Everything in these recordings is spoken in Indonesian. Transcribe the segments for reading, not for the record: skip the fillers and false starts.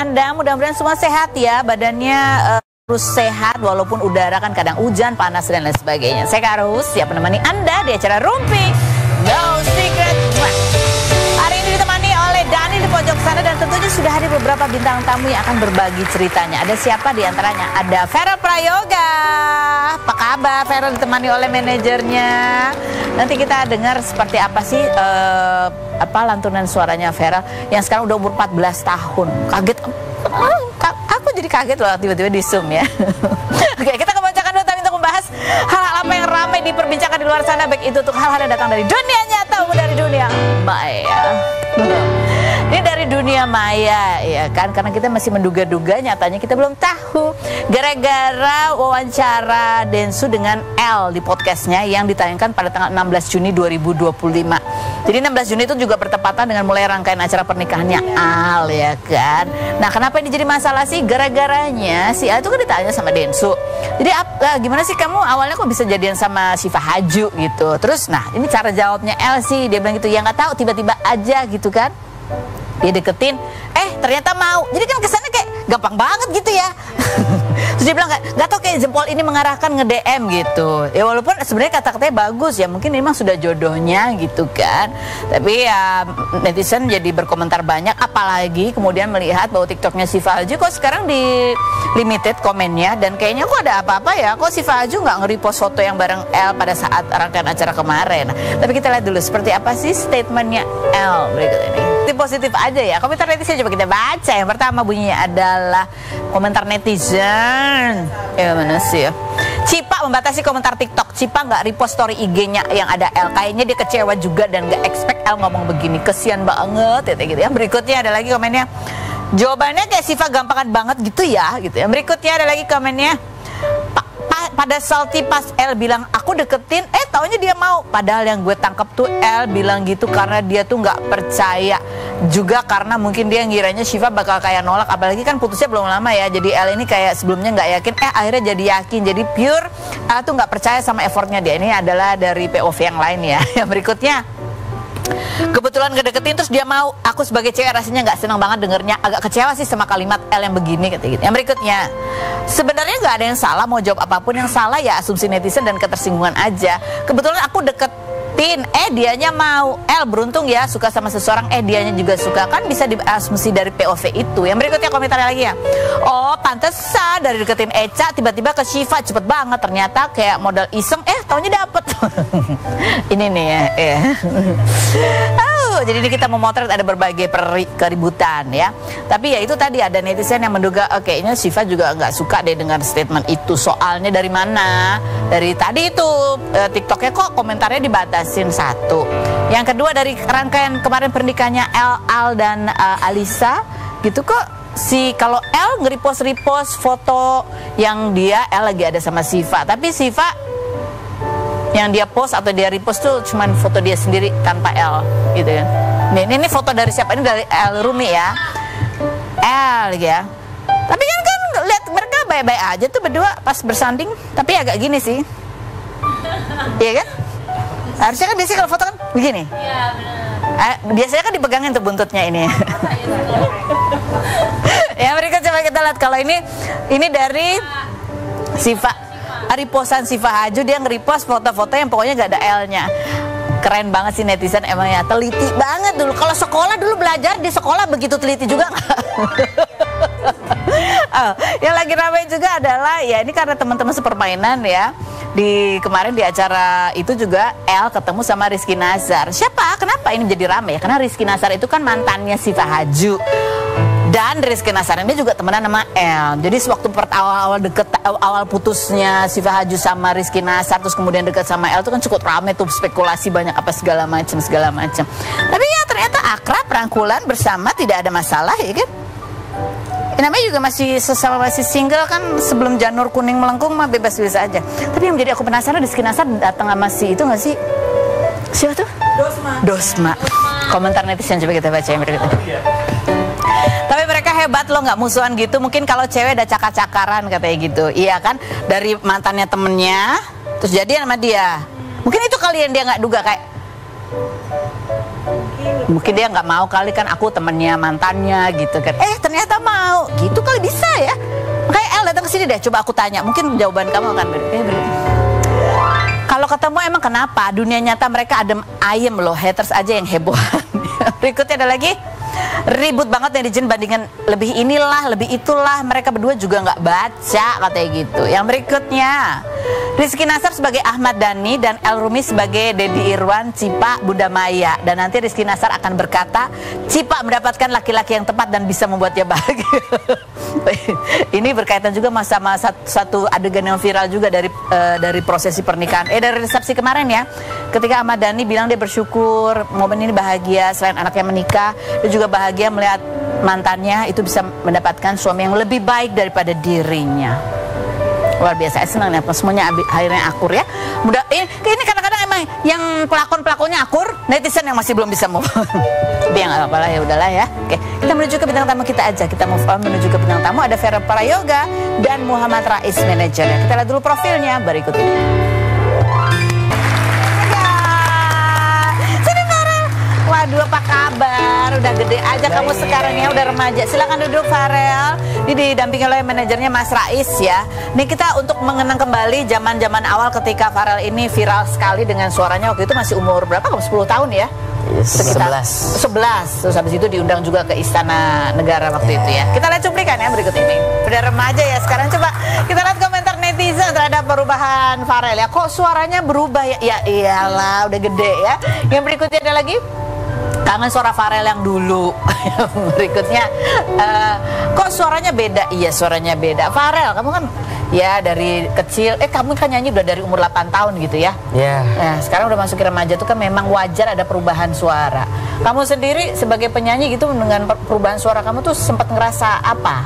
Anda? Mudah-mudahan semua sehat ya, badannya terus sehat walaupun udara kan kadang hujan, panas dan lain sebagainya. Saya Karus siap menemani Anda di acara Rumpi No Secret. Hari ini ditemani oleh Dani di pojok sana dan tentunya sudah hadir beberapa bintang tamu yang akan berbagi ceritanya. Ada siapa di antaranya? Ada Vera Prayoga. Apa kabar Vera, ditemani oleh manajernya. Nanti kita dengar seperti apa sih lantunan suaranya Vera yang sekarang udah umur 14 tahun. Kaget. Aku jadi kaget loh tiba-tiba di Zoom ya. Oke, kita kebanyakan dulu tapi untuk membahas hal-hal apa yang ramai diperbincangkan di luar sana, baik itu untuk hal-hal yang datang dari dunia nyata maupun dari dunia maya. Ini dari dunia maya ya kan, karena kita masih menduga-duga, nyatanya kita belum tahu. Gara-gara wawancara Densu dengan L di podcastnya yang ditayangkan pada tanggal 16 Juni 2025. Jadi 16 Juni itu juga bertepatan dengan mulai rangkaian acara pernikahannya Al ya kan. Nah, kenapa ini jadi masalah sih? Gara-garanya si Al itu kan ditanya sama Densu. Jadi gimana sih kamu awalnya kok bisa jadian sama Syifa Haju gitu. Terus nah ini cara jawabnya L sih, dia bilang gitu, ya nggak tahu, tiba-tiba aja gitu kan. Dia deketin, ternyata mau. Jadi kan kesannya kayak gampang banget gitu ya. Terus dia bilang nggak tahu, kayak jempol ini mengarahkan nge-DM gitu. Ya walaupun sebenarnya kata-katanya bagus ya, mungkin memang sudah jodohnya gitu kan. Tapi ya netizen jadi berkomentar banyak, apalagi kemudian melihat bahwa TikToknya Syifa Haju kok sekarang di limited komennya, dan kayaknya kok ada apa-apa ya, kok Syifa Haju nggak nge-repost foto yang bareng L pada saat rangkaian acara kemarin. Tapi kita lihat dulu seperti apa sih statementnya L berikut ini. Positif aja ya, komentar netizen coba kita baca. Yang pertama bunyinya adalah komentar netizen. Ya mana sih ya? Cipa membatasi komentar TikTok. Cipa nggak repost story IG-nya yang ada L. Kayaknya dia kecewa juga dan nggak expect L ngomong begini. Kesian banget ya gitu ya. Berikutnya ada lagi komennya. Jawabannya kayak Syifa gampangan banget gitu ya gitu ya. Berikutnya ada lagi komennya. Pada salty pas L bilang aku deketin, taunya dia mau. Padahal yang gue tangkap tuh L bilang gitu karena dia tuh nggak percaya. Juga karena mungkin dia ngiranya Syifa bakal kayak nolak, apalagi kan putusnya belum lama ya. Jadi L ini kayak sebelumnya nggak yakin, akhirnya jadi yakin. Jadi pure L tuh nggak percaya sama effortnya dia. Ini adalah dari POV yang lain ya. Yang berikutnya, kebetulan ngedeketin terus dia mau. Aku sebagai cewek rasanya nggak senang banget dengernya. Agak kecewa sih sama kalimat L yang begini kata gitu. Yang berikutnya, sebenarnya nggak ada yang salah mau jawab apapun. Yang salah ya asumsi netizen dan ketersinggungan aja. Kebetulan aku deketin, dianya mau. L beruntung ya suka sama seseorang, dianya juga suka. Kan bisa diasumsi dari POV itu. Yang berikutnya komentarnya lagi ya. Oh pantesan dari deketin Eca tiba-tiba ke Syifa cepet banget. Ternyata kayak modal iseng, taunya dapet. Ini nih ya. Jadi ini kita memotret ada berbagai keributan ya. Tapi ya itu tadi ada netizen yang menduga kayaknya Syifa juga nggak suka deh dengan statement itu. Soalnya dari mana? Dari tadi itu TikToknya kok komentarnya dibatasin satu. Yang kedua dari rangkaian kemarin pernikahannya Al dan Alisa gitu kok. Kalau L nge-repost foto yang dia L lagi ada sama Syifa, tapi Syifa yang dia post atau dia repost tuh cuman foto dia sendiri tanpa L gitu kan. Ini foto dari siapa? Ini dari L Rumi ya. L ya. Tapi kan lihat mereka baik-baik aja tuh berdua pas bersanding, tapi agak gini sih. Iya kan? Harusnya kan biasanya kalau foto kan begini. Iya benar. Biasanya kan dipegangin tuh buntutnya ini. Ya berikut coba kita lihat kalau ini dari Syifa. Repostan Syifa Haju, dia nge-repost foto-foto yang pokoknya gak ada L-nya. Keren banget sih netizen emang ya, teliti banget dulu. Kalau sekolah dulu belajar di sekolah begitu teliti juga nggak? Yang lagi ramai juga adalah ya ini karena teman-teman sepermainan ya. Kemarin di acara itu juga L ketemu sama Rizky Nazar. Siapa? Kenapa ini jadi ramai ya? Karena Rizky Nazar itu kan mantannya Syifa Haju. Dan Rizky Nazar ini juga temenan sama L. Jadi sewaktu awal putusnya Syifa Haju sama Rizky Nazar, terus kemudian dekat sama L itu kan cukup ramai tuh, spekulasi banyak apa segala macam. Tapi ya ternyata akrab, rangkulan bersama, tidak ada masalah ya kan. Namanya juga masih single kan, sebelum janur kuning melengkung mah bebas-bebas aja. Tapi yang menjadi aku penasaran, Rizky Nazar datang sama si itu nggak sih? Siapa tuh? Dosma. Komentar netizen coba kita baca yang berikutnya. Tapi mereka hebat loh, nggak musuhan gitu. Mungkin kalau cewek ada cakar-cakaran katanya gitu. Iya kan, dari mantannya temennya terus jadian sama dia. Mungkin itu kalian dia nggak duga kayak Mungkin dia nggak mau kali, kan aku temennya mantannya gitu kan. Ternyata mau, gitu kali bisa ya. Makanya El datang ke sini deh, coba aku tanya. Mungkin jawaban kamu akan berbeda. Kalau ketemu emang kenapa? Dunia nyata mereka adem ayem loh, haters aja yang hebohan. Berikutnya ada lagi. Ribut banget netizen bandingan lebih inilah, lebih itulah. Mereka berdua juga nggak baca katanya gitu. Yang berikutnya, Rizky Nasar sebagai Ahmad Dhani dan El Rumi sebagai Dedi Irwan, Cipa, Bunda Maya. Dan nanti Rizky Nasar akan berkata, Cipa mendapatkan laki-laki yang tepat dan bisa membuatnya bahagia. Ini berkaitan juga sama satu adegan yang viral juga dari prosesi pernikahan. Dari resepsi kemarin ya. Ketika Ahmad Dhani bilang dia bersyukur momen ini bahagia selain anaknya menikah, dia juga bahagia melihat mantannya itu bisa mendapatkan suami yang lebih baik daripada dirinya. Luar biasa, senang ya, semuanya akhirnya akur ya. Mudah, ini kadang-kadang emang yang pelakon-pelakonnya akur, netizen yang masih belum bisa move. Tapi yang nggak apa-apa lah, ya udahlah ya. Oke, kita menuju ke bintang tamu kita aja. Kita move on menuju ke bintang tamu, ada Vera Prayoga dan Muhammad Rais manajernya. Kita lihat dulu profilnya berikut ini. Waduh, apa kabar? Udah gede aja kamu sekarang ya, udah remaja. Silakan duduk Farel. Ini didampingi oleh manajernya Mas Rais ya. Nih kita untuk mengenang kembali zaman-zaman awal ketika Farel ini viral sekali dengan suaranya. Waktu itu masih umur berapa? Kamu 10 tahun ya? Sekitar 11. Terus habis itu diundang juga ke Istana Negara waktu itu ya. Kita lihat cuplikan ya berikut ini. Udah remaja ya sekarang, coba kita lihat komentar netizen terhadap perubahan Farel ya. Kok suaranya berubah ya? Ya iyalah, udah gede ya. Yang berikutnya ada lagi. Kangen suara Farel yang dulu. Berikutnya, kok suaranya beda? Iya, suaranya beda. Farel, kamu kan ya dari kecil, kamu kan nyanyi udah dari umur 8 tahun gitu ya? Iya. Nah, sekarang udah masuk ke remaja tuh kan memang wajar ada perubahan suara. Kamu sendiri sebagai penyanyi gitu dengan perubahan suara kamu tuh sempat ngerasa apa?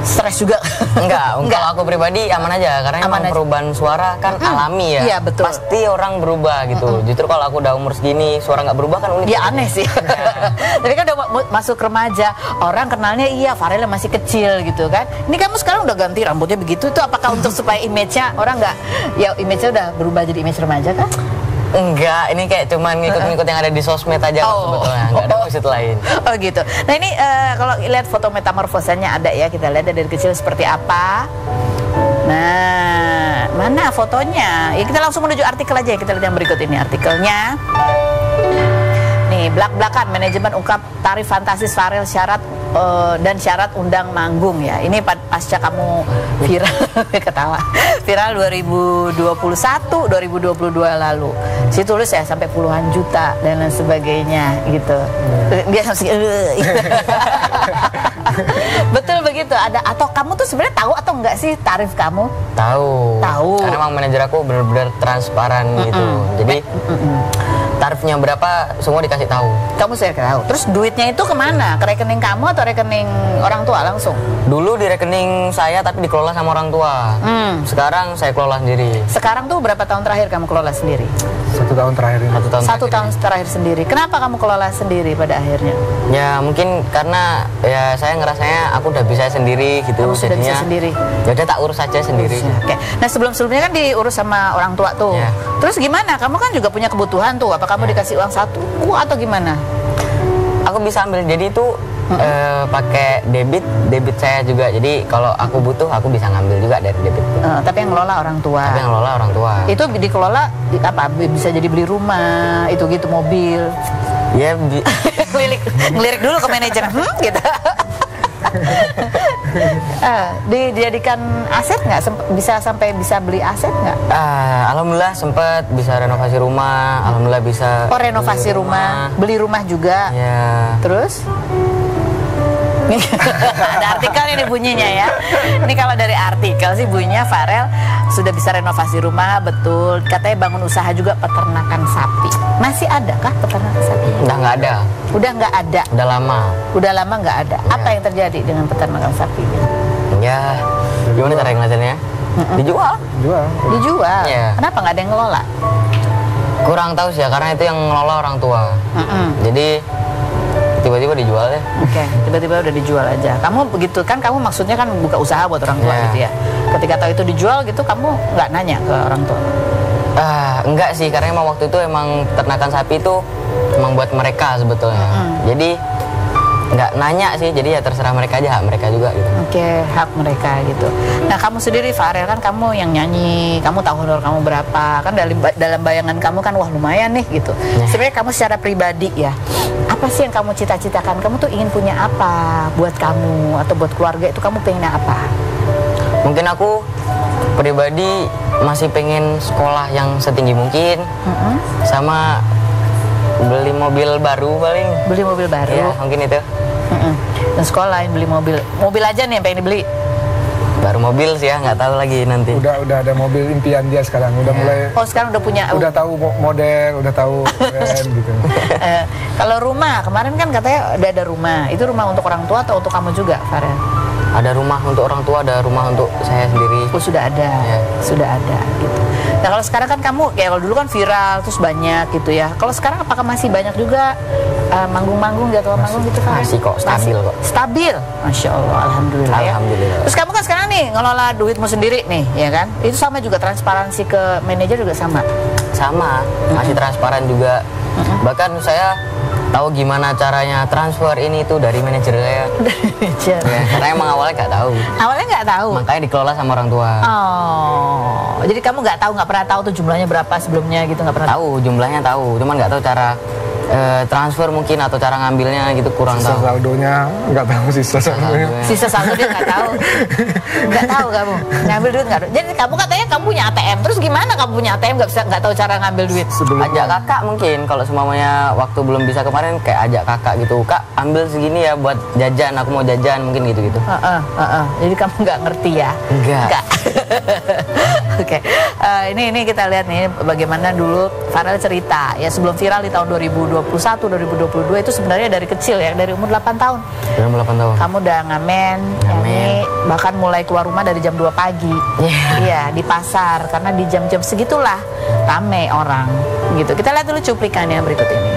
Stres juga? Enggak. Kalau aku pribadi aman aja, karena emang perubahan suara kan alami ya. Iya, betul. Pasti orang berubah gitu. Justru kalau aku udah umur segini suara nggak berubah kan unik. Ya aneh sih. Tapi kan udah masuk remaja, orang kenalnya Farel yang masih kecil gitu kan. Ini kamu sekarang udah ganti rambutnya begitu tuh, apakah untuk supaya image-nya orang nggak, ya image-nya udah berubah jadi image remaja kan? Enggak, ini kayak cuman ngikut-ngikut yang ada di sosmed aja sebetulnya, nggak ada maksud lain. Oh gitu. Nah ini kalau lihat foto metamorfosanya ada ya, kita lihat dari kecil seperti apa. Nah, mana fotonya? Ya kita langsung menuju artikel aja ya, kita lihat yang berikut ini artikelnya. Nih, belak-belakan manajemen ungkap tarif fantastis Farel dan syarat undang manggung ya. Ini pasca kamu viral ketawa. Viral 2021, 2022 lalu. Situ tulis ya sampai puluhan juta dan lain sebagainya gitu. Dia sampai betul begitu. Ada atau kamu tuh sebenarnya tahu atau enggak sih tarif kamu? Tahu. Karena emang manajer aku benar-benar transparan gitu. Jadi tarifnya berapa semua dikasih tahu. Kamu saya tahu. Terus duitnya itu kemana? Ke rekening kamu atau rekening orang tua langsung? Dulu di rekening saya tapi dikelola sama orang tua. Sekarang saya kelola sendiri. Sekarang tuh berapa tahun terakhir kamu kelola sendiri? 1 tahun terakhir ini. 1 tahun terakhir sendiri. Kenapa kamu kelola sendiri pada akhirnya? Ya mungkin karena ya saya ngerasanya aku udah bisa sendiri gitu. Kamu sudah bisa sendiri. Ya udah tak urus aja sendiri. Oke. Nah sebelumnya kan diurus sama orang tua tuh. Ya. Terus gimana? Kamu kan juga punya kebutuhan tuh. Apa kamu dikasih uang satu atau gimana? Aku bisa ambil, jadi itu pakai debit saya juga. Jadi kalau aku butuh aku bisa ngambil juga dari debit. Tapi yang ngelola orang tua. Tapi yang ngelola orang tua. Itu dikelola apa? Bisa jadi beli rumah, itu gitu mobil. Ya ngelirik dulu ke manajer, gitu. Dijadikan aset nggak? Bisa sampai bisa beli aset nggak? Alhamdulillah sempat bisa renovasi rumah. Alhamdulillah bisa. Oh, renovasi rumah, beli rumah juga. Ya. Terus? Ada artikel ini bunyinya ya. Ini kalau dari artikel sih bunyinya Farel sudah bisa renovasi rumah, betul. Katanya bangun usaha juga peternakan sapi. Masih ada kah peternakan sapi? Udah nggak ada. Udah nggak ada. Udah lama. Udah lama nggak ada. Ya. Apa yang terjadi dengan peternakan sapi? Ya, gimana cara ngeliatinnya? Dijual. Dijual. Ya. Kenapa nggak ada yang ngelola? Kurang tahu sih ya, karena itu yang ngelola orang tua. Jadi tiba-tiba dijual ya. Oke, tiba-tiba udah dijual aja. Kamu begitu kan, kamu maksudnya kan buka usaha buat orang tua gitu ya. Ketika tahu itu dijual gitu, kamu nggak nanya ke orang tua? Enggak sih, karena emang waktu itu emang ternakan sapi itu emang buat mereka sebetulnya. Jadi nggak nanya sih, jadi ya terserah mereka aja, hak mereka juga gitu. Oke, hak mereka gitu. Nah, kamu sendiri Farel, kan kamu yang nyanyi, kamu tahu honor kamu berapa? Kan dalam bayangan kamu kan wah lumayan nih gitu. Sebenarnya kamu secara pribadi ya, apa sih yang kamu cita-citakan? Kamu tuh ingin punya apa buat kamu atau buat keluarga itu, kamu pengen apa? Mungkin aku pribadi masih pengen sekolah yang setinggi mungkin, sama beli mobil baru paling. Beli mobil baru? Ya, mungkin itu. Dan sekolah yang beli mobil aja nih yang pengen dibeli? Baru mobil sih ya, nggak tahu lagi nanti. Udah ada mobil impian dia sekarang, udah mulai. Oh, sekarang udah punya. Udah tahu model, udah tahu brand gitu. Kalau rumah, kemarin kan katanya udah ada rumah. Itu rumah untuk orang tua atau untuk kamu juga, Farel? Ada rumah untuk orang tua, ada rumah untuk saya sendiri. Oh, sudah ada. Ya. Sudah ada gitu. Nah, kalau sekarang kan kamu, ya kalau dulu kan viral terus banyak gitu ya. Kalau sekarang apakah masih banyak juga manggung-manggung, jadwal manggung gitu kan? Masih kok, stabil kok. Stabil? Masya Allah, Alhamdulillah ya. Alhamdulillah. Terus kamu kan sekarang nih ngelola duitmu sendiri nih, ya kan? Itu sama juga, transparansi ke manajer juga sama? Sama, masih transparan juga. Bahkan saya tahu gimana caranya transfer ini itu dari manajer saya. Ya, karena emang awalnya nggak tahu. Awalnya nggak tahu? Makanya dikelola sama orang tua. Oh, jadi kamu nggak pernah tahu tuh jumlahnya berapa sebelumnya gitu, nggak pernah? Tahu, jumlahnya tahu, cuman nggak tahu cara transfer mungkin atau cara ngambilnya gitu, kurang Sisa tahu. saldonya nggak tahu, sisa saldonya. Sisa saldo dia nggak tahu. Nggak tahu kamu ngambil duit nggak? Jadi kamu katanya kamu punya ATM, terus gimana kamu punya ATM nggak tahu cara ngambil duit? Ajak kakak mungkin, kalau semuanya waktu belum bisa kemarin kayak ajak kakak gitu, kak ambil segini ya buat jajan, aku mau jajan mungkin gitu-gitu. Jadi kamu nggak ngerti ya? Enggak. Oke. Ini kita lihat nih bagaimana dulu Farel cerita ya, sebelum viral di tahun 2021 2022 itu sebenarnya dari kecil ya, dari umur 8 tahun. Dari umur 8 tahun. Kamu udah ngamen, nyanyi, bahkan mulai keluar rumah dari jam 2 pagi. Iya, di pasar, karena di jam-jam segitulah rame orang gitu. Kita lihat dulu cuplikannya berikut ini.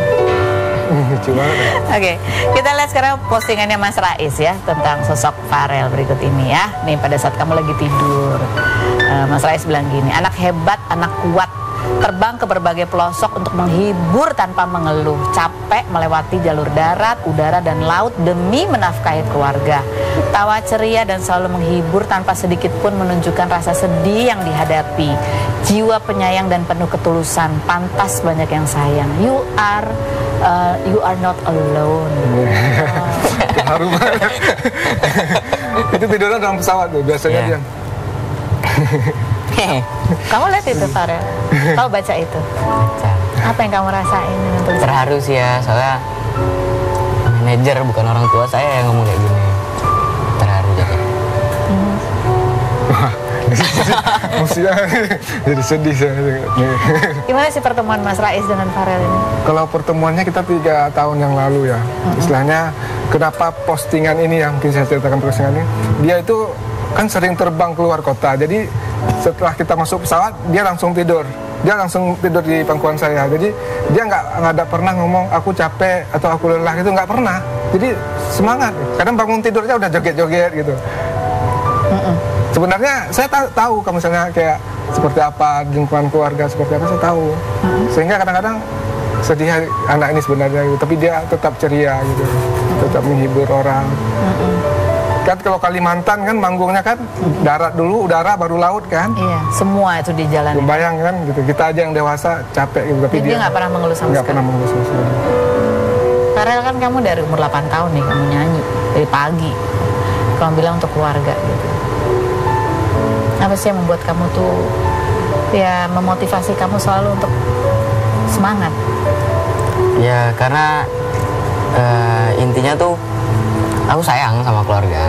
Oke, kita lihat sekarang postingannya Mas Rais ya tentang sosok Farel berikut ini ya. Nih pada saat kamu lagi tidur, Mas Rais bilang gini, anak hebat, anak kuat, terbang ke berbagai pelosok untuk menghibur tanpa mengeluh, capek melewati jalur darat, udara, dan laut demi menafkahi keluarga. Tawa ceria dan selalu menghibur tanpa sedikit pun menunjukkan rasa sedih yang dihadapi. Jiwa penyayang dan penuh ketulusan, pantas banyak yang sayang. You are not alone. Harum banget. Itu tidurnya dalam pesawat tuh biasanya dia. Kamu lihat itu Farel? Kamu baca itu? Baca. Apa yang kamu rasain dengan tulisan? Terharu sih ya, soalnya manajer bukan orang tua saya yang ngomong kayak gini. Terharu jadi. Mestinya jadi sedih saya. Gimana sih pertemuan Mas Rais dengan Farel ini? Kalau pertemuannya kita 3 tahun yang lalu ya. Istilahnya kenapa postingan ini yang mungkin saya ceritakan postingan ini, dia itu kan sering terbang keluar kota. Jadi setelah kita masuk pesawat, dia langsung tidur. Dia langsung tidur di pangkuan saya. Jadi dia nggak ada pernah ngomong aku capek atau aku lelah, itu nggak pernah. Jadi semangat. Kadang bangun tidurnya udah joget-joget gitu. Sebenarnya saya tahu kalau misalnya kayak seperti apa lingkungan keluarga, seperti apa saya tahu. Sehingga kadang-kadang sedih anak ini sebenarnya gitu. Tapi dia tetap ceria gitu, tetap menghibur orang. Kan kalau Kalimantan kan manggungnya kan darat dulu, udara, baru laut kan. Iya, semua itu di jalan. Bayang kan gitu, kita aja yang dewasa capek gitu. Tapi dia nggak pernah mengeluh sama sekali. Nggak pernah mengeluh sama sekali. Farel kan kamu dari umur 8 tahun nih kamu nyanyi dari pagi. Kamu bilang untuk keluarga gitu. Apa sih yang membuat kamu tuh ya memotivasi kamu selalu untuk semangat? Ya karena intinya tuh aku sayang sama keluarga,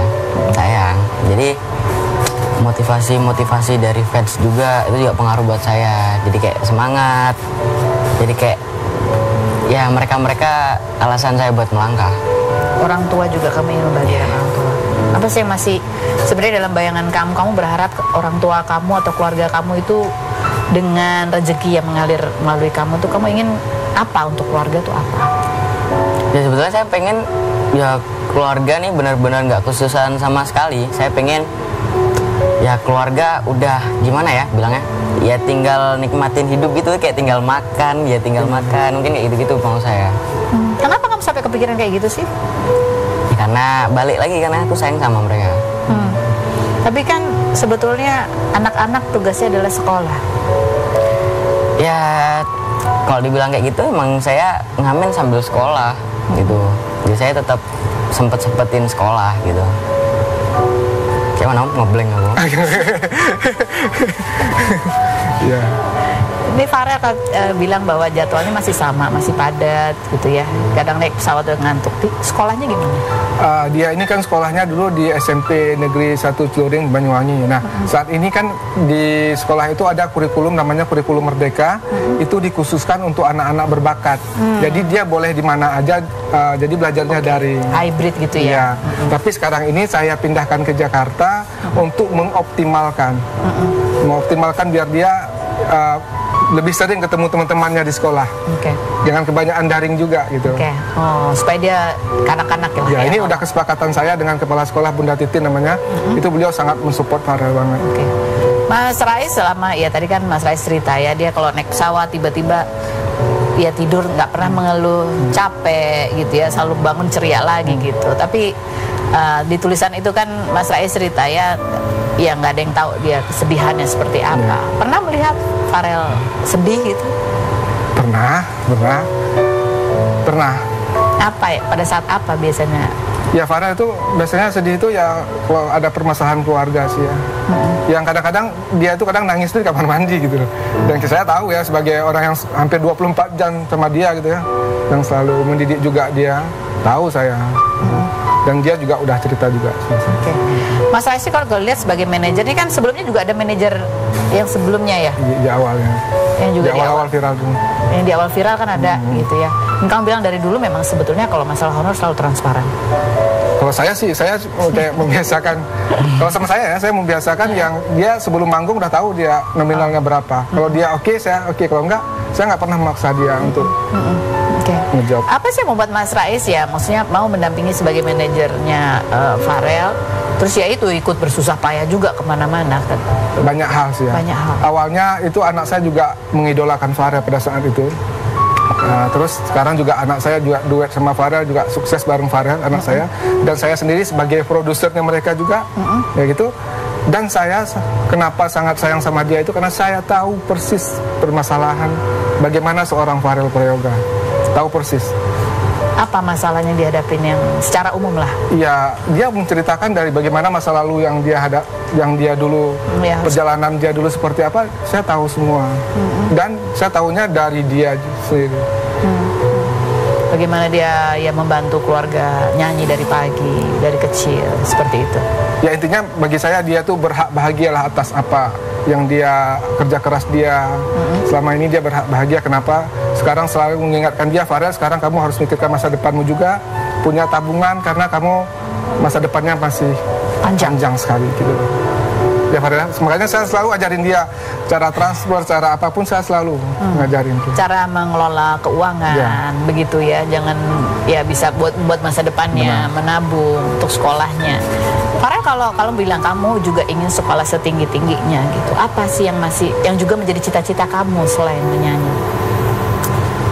sayang. Jadi motivasi dari fans juga itu juga pengaruh buat saya. Jadi kayak semangat. Jadi kayak ya mereka alasan saya buat melangkah. Orang tua juga kamu ingin membahagiakan orang tua. Apa sih yang masih sebenarnya dalam bayangan kamu berharap orang tua kamu atau keluarga kamu itu dengan rezeki yang mengalir melalui kamu tuh, kamu ingin apa untuk keluarga tuh apa? Ya sebetulnya saya pengen ya keluarga nih benar-benar nggak khususan sama sekali. Saya pengen Ya keluarga udah gimana ya bilangnya, ya tinggal nikmatin hidup gitu, kayak tinggal makan, ya tinggal makan, mungkin kayak gitu-gitu mau saya. Kenapa kamu sampai kepikiran kayak gitu sih? Ya, karena balik lagi karena aku sayang sama mereka. Tapi kan sebetulnya anak-anak tugasnya adalah sekolah. Ya kalau dibilang kayak gitu emang saya ngamen sambil sekolah gitu, jadi saya tetap sempetin sekolah gitu. Kayak mana ngeblank aku. Ya. Ini Farel bilang bahwa jadwalnya masih sama, masih padat gitu ya. Kadang naik pesawat udah ngantuk. Sekolahnya gimana? Dia ini kan sekolahnya dulu di SMP Negeri 1 Ciluring, Banyuwangi. Nah, saat ini kan di sekolah itu ada kurikulum namanya kurikulum Merdeka. Itu dikhususkan untuk anak-anak berbakat. Jadi dia boleh di mana aja, jadi belajarnya dari hybrid gitu ya. Tapi sekarang ini saya pindahkan ke Jakarta untuk mengoptimalkan. Mengoptimalkan biar dia lebih sering ketemu teman-temannya di sekolah. Jangan kebanyakan daring juga gitu. Oh, supaya dia kanak-kanak ya. Ya, ini udah kesepakatan saya dengan kepala sekolah Bunda Titin namanya. Itu beliau sangat mensupport Farel banget. Mas Rais selama ya tadi kan Mas Rais cerita ya, dia kalau naik pesawat tiba-tiba ya tidur nggak pernah mengeluh capek gitu ya, selalu bangun ceria lagi gitu. Tapi di tulisan itu kan Mas Rais cerita ya nggak ada yang tahu dia kesedihannya seperti apa. Pernah melihat Farel sedih gitu? Pernah. Apa ya? Pada saat apa biasanya? Ya Farel itu biasanya sedih itu ya kalau ada permasalahan keluarga sih ya. Yang kadang-kadang dia itu kadang nangis tuh di kamar mandi gitu. Dan saya tahu ya sebagai orang yang hampir 24 jam sama dia gitu ya, yang selalu mendidik juga dia, tahu saya. Dan dia juga udah cerita juga. Mas Rais kalau lihat sebagai manajer ini kan sebelumnya juga ada manajer yang sebelumnya ya? Di awalnya. Yang juga di awal viral dulu. Yang di awal viral kan ada gitu ya. Kamu bilang dari dulu memang sebetulnya kalau masalah honor selalu transparan. Kalau saya sih, saya kayak membiasakan. Kalau sama saya membiasakan yang dia sebelum manggung udah tahu dia nominalnya berapa. Kalau dia oke, saya oke. Kalau enggak, saya nggak pernah memaksa dia untuk ngejawab. Apa sih yang membuat Mas Rais ya, maksudnya mau mendampingi sebagai manajernya Farel, terus ya itu ikut bersusah payah juga kemana-mana kan? Banyak hal sih ya. Banyak hal. Awalnya itu anak saya juga mengidolakan Farel pada saat itu. Terus sekarang juga anak saya juga duet sama Farel, juga sukses bareng Farel anak saya. Dan saya sendiri sebagai produsernya mereka juga, ya gitu. Dan saya kenapa sangat sayang sama dia itu karena saya tahu persis permasalahan bagaimana seorang Farel Prayoga. Tahu persis. Apa masalahnya dihadapin yang secara umum lah? Ya, dia menceritakan dari bagaimana masa lalu yang dia dulu, perjalanan dia dulu seperti apa, saya tahu semua. Dan saya tahunya dari dia sendiri. Bagaimana dia ya membantu keluarga nyanyi dari pagi, dari kecil, seperti itu. Ya intinya bagi saya dia tuh berhak bahagialah atas apa yang dia kerja keras dia. Selama ini dia berhak bahagia. Kenapa? Sekarang selalu mengingatkan dia, Farel, sekarang kamu harus mikirkan masa depanmu juga, punya tabungan karena kamu masa depannya masih panjang sekali gitu. Ya Farel, makanya saya selalu ajarin dia cara transfer, cara apapun saya selalu ngajarin. Cara mengelola keuangan, begitu ya, jangan ya bisa buat masa depannya, menabung untuk sekolahnya. Farel, kalau bilang kamu juga ingin sekolah setinggi-tingginya gitu, apa sih yang juga menjadi cita-cita kamu selain menyanyi?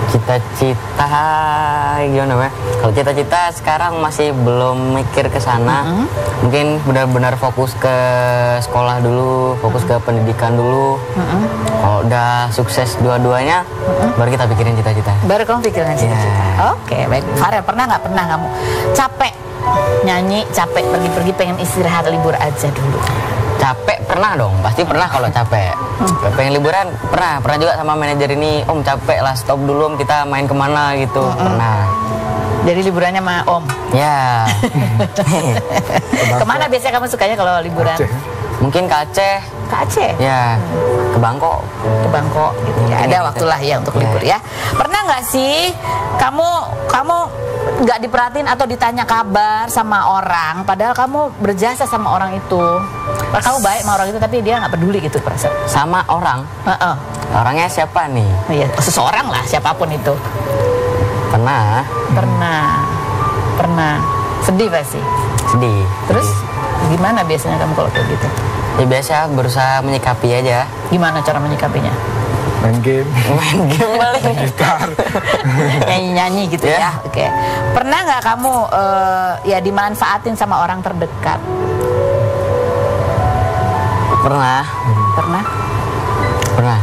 Cita-cita gimana ya? Kalau cita-cita sekarang masih belum mikir ke sana. Mungkin benar-benar fokus ke sekolah dulu, fokus ke pendidikan dulu. Kalau udah sukses dua-duanya, baru kita pikirin cita-cita. Baru kamu pikirin cita-cita. Oke, baik. Farel, pernah nggak kamu capek nyanyi, capek pergi-pergi, pengen istirahat libur aja dulu? Capek pernah dong, pasti pernah kalau capek. Pengen liburan pernah juga sama manajer ini, Om capek lah, stop dulu Om, kita main kemana gitu, pernah. Jadi liburannya sama Om? Ya. Kemana biasanya kamu sukanya kalau liburan? Aceh. Mungkin ke Aceh. Ke Aceh? Ya, ke Bangkok. Ke Bangkok gitu ya, ada waktulah ya untuk libur ya. Pernah nggak sih kamu nggak diperhatiin atau ditanya kabar sama orang, padahal kamu berjasa sama orang itu, kamu baik sama orang itu tapi dia nggak peduli gitu perasaan? Sama orang? Orangnya siapa nih? Iya, seseorang lah, siapapun itu. Pernah. Sedih pasti? Sedih. Terus gimana biasanya kamu kalau kayak gitu? Ya biasa berusaha menyikapi aja. Gimana cara menyikapinya? Main game, Main game paling. gitar. Nyanyi-nyanyi gitu ya. Oke. Pernah nggak kamu ya dimanfaatin sama orang terdekat? Pernah. Pernah? Pernah.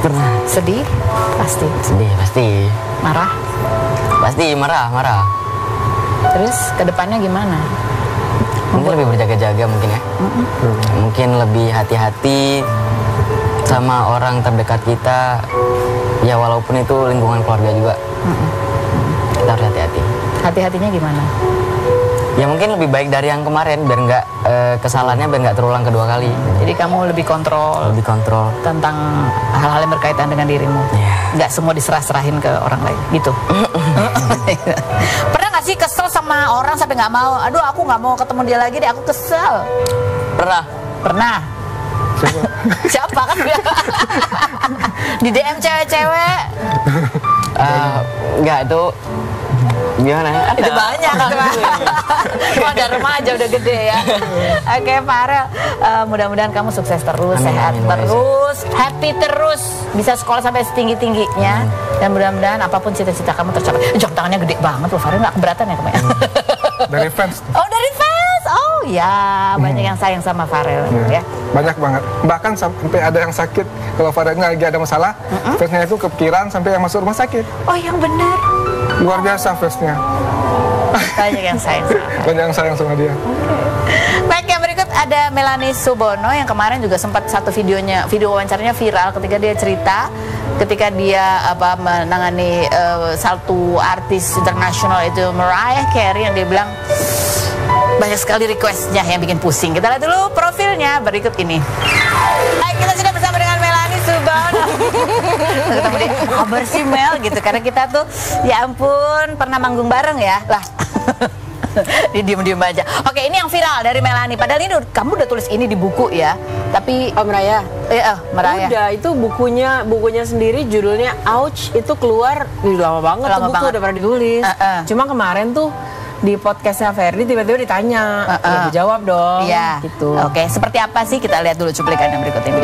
Pernah. Sedih? Pasti. Sedih pasti. Marah? Pasti marah. Terus kedepannya gimana? Mungkin lebih berjaga-jaga mungkin ya. Mungkin lebih hati-hati sama orang terdekat kita. Ya walaupun itu lingkungan keluarga juga. Kita harus hati-hati. Hati-hatinya gimana? Ya mungkin lebih baik dari yang kemarin biar nggak kesalahannya biar nggak terulang kedua kali. Jadi kamu lebih kontrol Lebih kontrol. tentang hal-hal yang berkaitan dengan dirimu. Iya. Nggak semua diserah-serahin ke orang lain gitu. Pernah nggak sih kesel sama orang sampai nggak mau? Aduh, aku nggak mau ketemu dia lagi deh, aku kesel. Pernah. Pernah. Siapa kan? Di DM cewek-cewek. Nggak itu gimana ya? Itu banyak kan. Kalau ada remaja udah gede ya. Oke, Farel, mudah-mudahan kamu sukses terus, Amin, sehat amin, terus, happy terus, bisa sekolah sampai setinggi-tingginya, dan mudah-mudahan apapun cita-cita kamu tercapai. Jok tangannya gede banget loh, Farel, nggak keberatan ya kamu ya? Dari fans. Oh, dari fans. Oh ya, banyak yang sayang sama Farel ya. Banyak banget. Bahkan sampai ada yang sakit. Kalau Farelnya lagi ada masalah, fansnya itu kepikiran sampai yang masuk rumah sakit. Oh, yang benar. Luar biasa fansnya. Banyak yang sayang sama Farel. Banyak yang sayang sama dia. Baik, yang berikut ada Melanie Subono yang kemarin juga sempat satu video wawancaranya viral ketika dia cerita ketika dia menangani satu artis internasional itu Mariah Carey, yang dia bilang banyak sekali requestnya yang bikin pusing. Kita lihat dulu profilnya berikut ini. Baik, kita sudah bersama dengan Melanie Subono. Ketemu dia, kabar sih Mel gitu, karena kita tuh ya ampun pernah manggung bareng ya lah. Dia diem-diem aja. Oke, ini yang viral dari Melanie. Padahal ini kamu udah tulis ini di buku ya. Tapi Meraya. Meraya. Udah, itu bukunya sendiri judulnya Ouch, itu keluar lama banget Lama tuh buku banget. udah pernah ditulis. Cuma kemarin tuh di podcastnya Ferdi tiba-tiba ditanya, ya dijawab dong. Iya. Gitu. Oke, seperti apa sih? Kita lihat dulu cuplikan yang berikut ini.